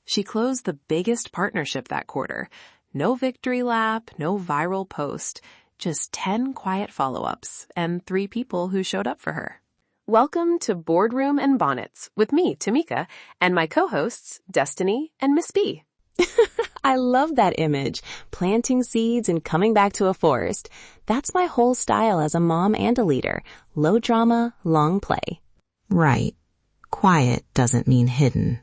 She closed the biggest partnership that quarter. No victory lap, no viral post, just 10 quiet follow-ups and 3 people who showed up for her. Welcome to Boardroom and Bonnets with me, Tamika, and my co-hosts, Destinee and Miss B. I love that image. Planting seeds and coming back to a forest. That's my whole style as a mom and a leader. Low drama, long play. Right. Quiet doesn't mean hidden.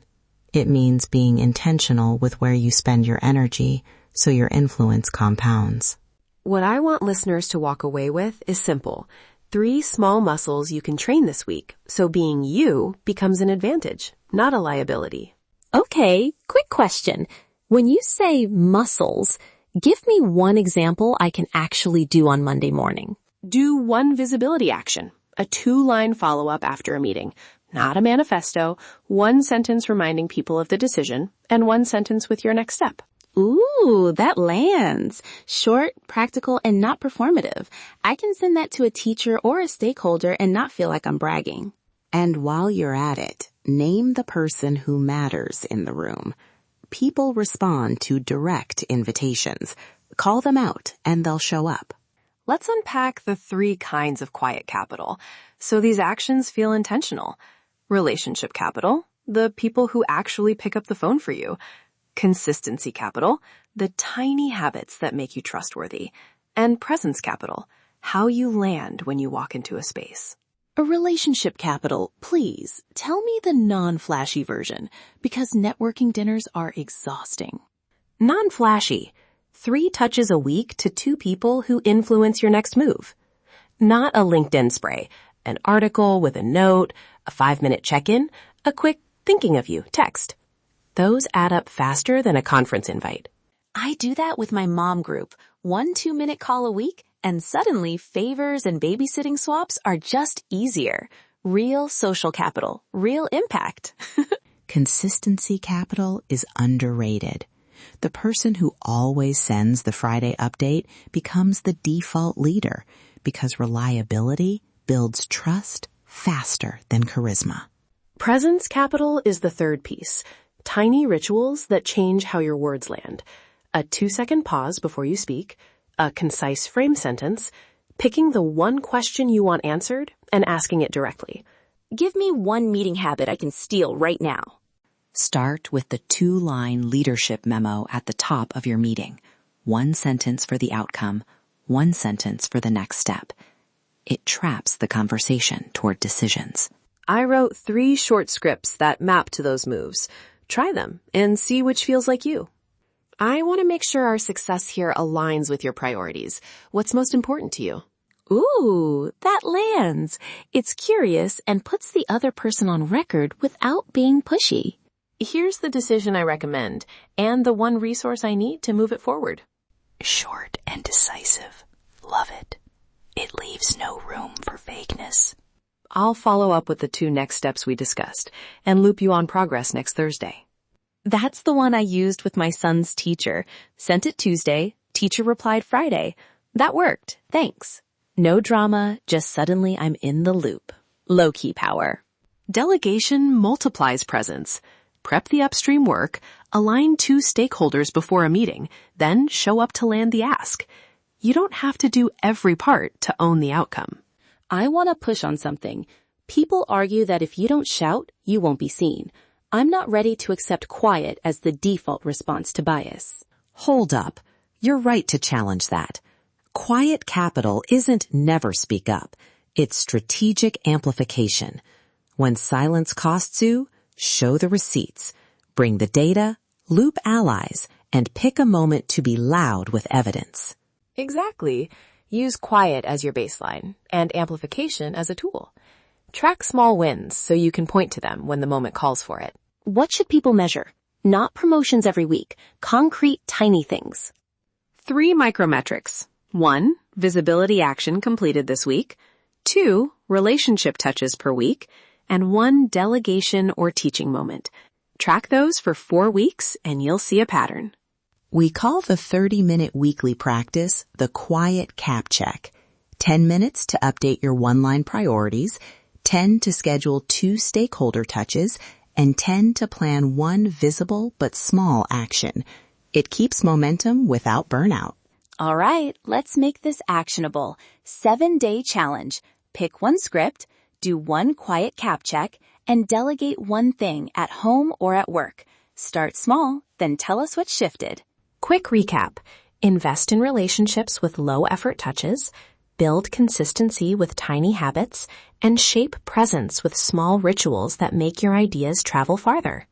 It means being intentional with where you spend your energy so your influence compounds. What I want listeners to walk away with is simple. 3 small muscles you can train this week, so being you becomes an advantage, not a liability. Okay, quick question. When you say muscles, give me one example I can actually do on Monday morning. Do 1 visibility action, a 2-line follow-up after a meeting. Not a manifesto, 1 sentence reminding people of the decision, and 1 sentence with your next step. Ooh, that lands. Short, practical, and not performative. I can send that to a teacher or a stakeholder and not feel like I'm bragging. And while you're at it, name the person who matters in the room. People respond to direct invitations. Call them out and they'll show up. Let's unpack the 3 kinds of quiet capital so these actions feel intentional. Relationship capital, the people who actually pick up the phone for you. Consistency capital, the tiny habits that make you trustworthy. And presence capital, how you land when you walk into a space. A relationship capital, please, tell me the non-flashy version, because networking dinners are exhausting. Non-flashy, 3 touches a week to 2 people who influence your next move. Not a LinkedIn spray, an article with a note, a 5-minute check-in, a quick thinking of you text. Those add up faster than a conference invite. I do that with my mom group, 1 2-minute call a week, and suddenly favors and babysitting swaps are just easier. Real social capital, real impact. Consistency capital is underrated. The person who always sends the Friday update becomes the default leader because reliability builds trust faster than charisma. Presence capital is the 3rd piece. Tiny rituals that change how your words land. A 2-second pause before you speak, a concise frame sentence, picking the 1 question you want answered and asking it directly. Give me 1 meeting habit I can steal right now. Start with the 2-line leadership memo at the top of your meeting. 1 sentence for the outcome, 1 sentence for the next step. It traps the conversation toward decisions. I wrote 3 short scripts that map to those moves. Try them and see which feels like you. I want to make sure our success here aligns with your priorities. What's most important to you? Ooh, that lands. It's curious and puts the other person on record without being pushy. Here's the decision I recommend and the 1 resource I need to move it forward. Short and decisive. Love it. It leaves no room for vagueness. I'll follow up with the 2 next steps we discussed and loop you on progress next Thursday. That's the one I used with my son's teacher. Sent it Tuesday, teacher replied Friday. That worked, thanks. No drama, just suddenly I'm in the loop. Low-key power. Delegation multiplies presence. Prep the upstream work, align 2 stakeholders before a meeting, then show up to land the ask. You don't have to do every part to own the outcome. I want to push on something. People argue that if you don't shout, you won't be seen. I'm not ready to accept quiet as the default response to bias. Hold up. You're right to challenge that. Quiet capital isn't never speak up. It's strategic amplification. When silence costs you, show the receipts. Bring the data, loop allies, and pick a moment to be loud with evidence. Exactly. Use quiet as your baseline and amplification as a tool. Track small wins so you can point to them when the moment calls for it. What should people measure? Not promotions every week. Concrete, tiny things. 3 micrometrics. 1, visibility action completed this week. 2, relationship touches per week. And 1 delegation or teaching moment. Track those for 4 weeks and you'll see a pattern. We call the 30-minute weekly practice the quiet cap check. 10 minutes to update your 1-line priorities, 10 to schedule 2 stakeholder touches, and 10 to plan one visible but small action. It keeps momentum without burnout. All right, let's make this actionable. 7-day challenge. Pick one script, do one quiet cap check, and delegate one thing at home or at work. Start small, then tell us what shifted. Quick recap. Invest in relationships with low-effort touches, build consistency with tiny habits, and shape presence with small rituals that make your ideas travel farther.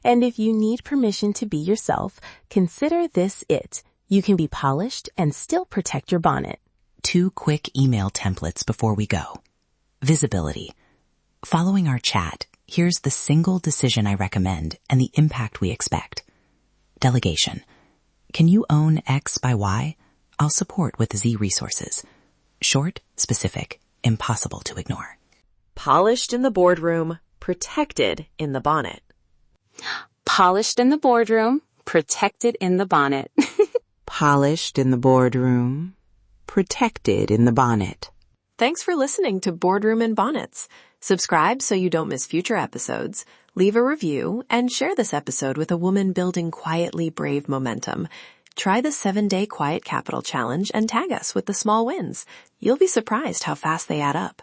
And if you need permission to be yourself, consider this it. You can be polished and still protect your bonnet. 2 quick email templates before we go. Visibility. Following our chat, here's the single decision I recommend and the impact we expect. Delegation. Can you own X by Y? I'll support with Z resources. Short, specific, impossible to ignore. Polished in the boardroom, protected in the bonnet. Polished in the boardroom, protected in the bonnet. Polished in the boardroom, protected in the bonnet. Thanks for listening to Boardroom Bonnets. Subscribe so you don't miss future episodes, leave a review, and share this episode with a woman building quietly brave momentum. Try the 7-day Quiet Capital Challenge and tag us with the small wins. You'll be surprised how fast they add up.